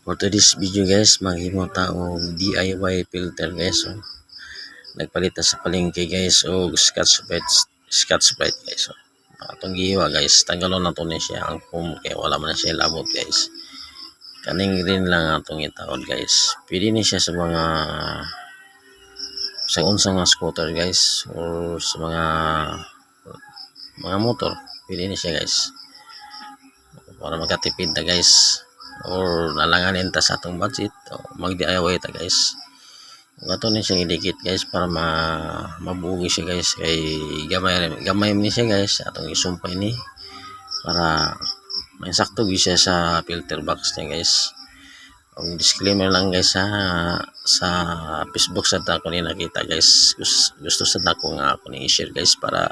For today's video guys, maghimo ta og DIY filter guys. So, nagpalit ta sa palengke guys og Scotch Brite guys. So, atong gihiwa guys, tanggalon na to ni siya ang foam kay wala man na siya labot guys. Kaning rin lang atong itaod guys. Pwede ni siya sa unsang nga scooter guys or sa mga motor. Pwede ni siya guys. Para makatipid ta guys. Or nalanganin ta sa atong budget o mag-DIY ta guys. Ato ni siya idikit guys para mabugi siya guys kay gamay ni siya guys atong isumpay ni para may sakto siya sa filter box niya guys. Ang disclaimer lang guys sa Facebook sa ako ni nakita guys, gusto sa ako nga ako ni i-share guys para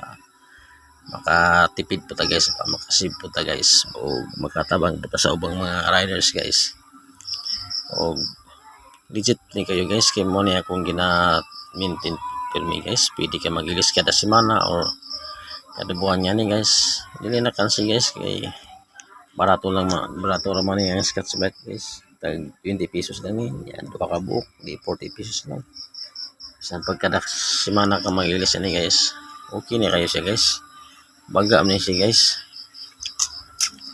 makatipid po ta guys, makasave po ta guys o makatabang po ta sa ubang mga riders guys. O legit ni kayo guys kay mo ni akong gina-maintain permi guys. Pwede ka magilis kada semana or kada buwan yan guys. Dili na kansi guys kay barato raman yung Scotch Brite guys. Tag 20 pesos lang yan. Duka ka buok di 40 pesos lang. Sa pagkada semana ka magilis yan guys, okay ni kayo siya guys. Baga ni siya guys.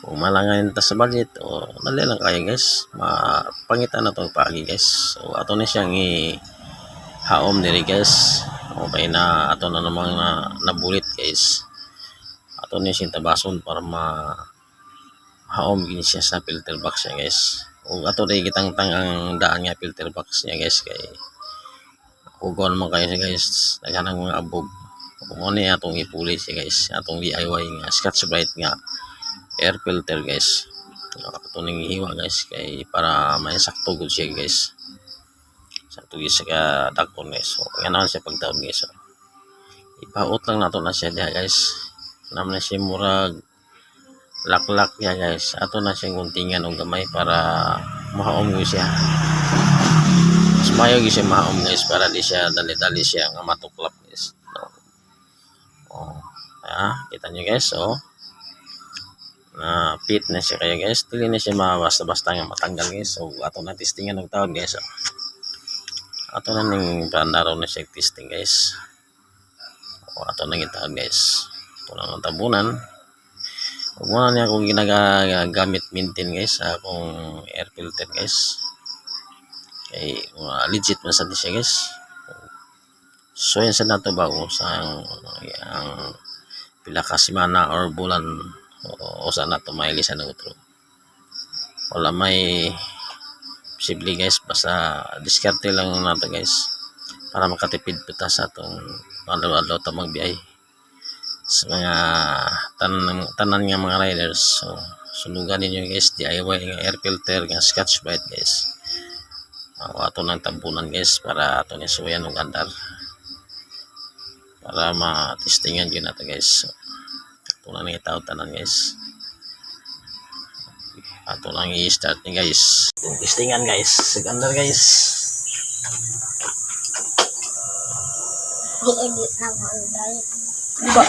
Kung malangan ta sa budget o dali lang kayo guys, mapangitan na itong pagi guys. So ato na siyang i-haom nila guys. Okay na ato na namang nabulit guys. Ato na siyang tabason para ma-haom gini siya sa filter box niya guys. O ato na gitang-tang ang daan nga filter box niya guys kay hugon mo kayo siya guys. Naghanang mga abog. Kung ano atong ipuli siya guys, atong DIY nga Scotch Brite nga air filter guys. Ito nang hiwa guys kay para may sakto gud siya guys. Sakto gyud siya ka dakon guys. So nganaon siya pagtaon guys. So, ipaut lang nato na siya diha guys. Naman na siya murag laklak ya guys. Ato na siya guntingan og gamay para mahaom gyud siya. Mas mayo gyud siya mahaom guys para di siya dali-dali siya nga matuklap guys. Kita nyo guys, na fit na siya kayo guys. Dili na siya basta-basta nga matanggal guys. So ato na testingan ng taon guys. Ato na ning pandaraw na siya testing guys. Ato na gitaon guys. Ato na ng tabunan. Huwag mo na niya kung ginagamit maintain guys sa akong air filter guys. Okay, legit man sa siya guys. So yan sa nato ba sa ang pila ka semana or bulan o sa nato may lisan ng utro. Wala may posible guys, basta diskarte lang nato guys para makatipid pita sa atong adlaw-adlaw ta magbiyay sa mga tanan nga mga riders. So sulugan ninyo guys DIY nga air filter nga Scotch Brite guys. Ato nang tampunan guys para ato ni suyan og andar para ma-testingan yun nato guys. Ito lang itaw tanan guys. Ito lang i-start ni guys. Testingan guys. Segandar guys. Di-edit na mo. Diba.